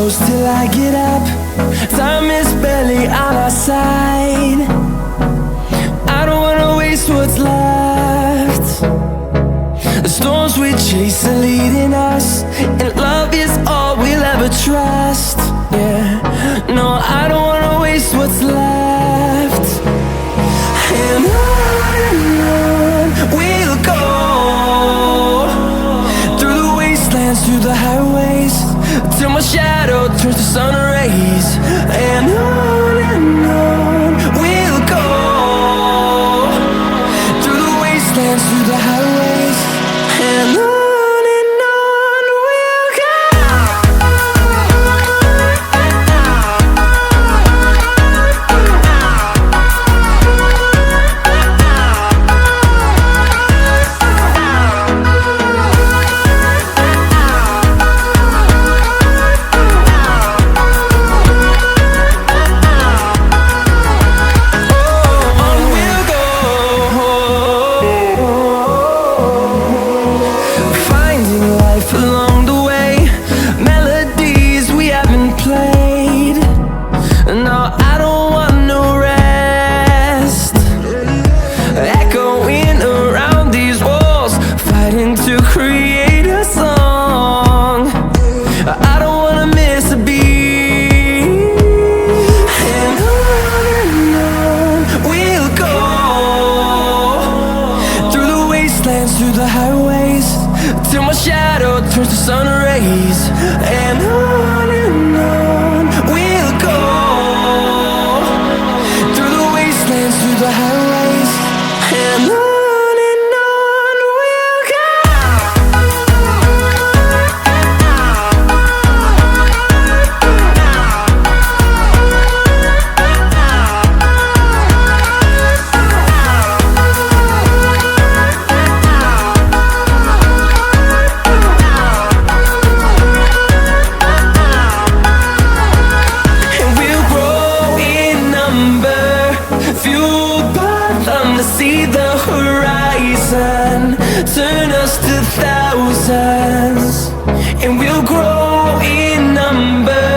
close till I get up. Time is barely on our side. I don't wanna waste what's left. The storms we chase are leading us, and love is all we'll ever trust. Yeah, no, I don't wanna waste what's left. And on we'll go, through the wastelands, through the highways, till my shadow turns to sun rays. And on we'll go, through the wastelands, through the highways, and on we'll go. Along the way, melodies we haven't played. No, I don't want no rest. Echoing around these walls, fighting to create a song. I don't wanna miss a beat. And on we'll go, through the wastelands, through the highways, till my shadow turns to sun rays. And on we'll go, through the wastelands, through the highways, and on we'll go. Fueled by them to see the horizon, turn us to thousands, and we'll grow in number.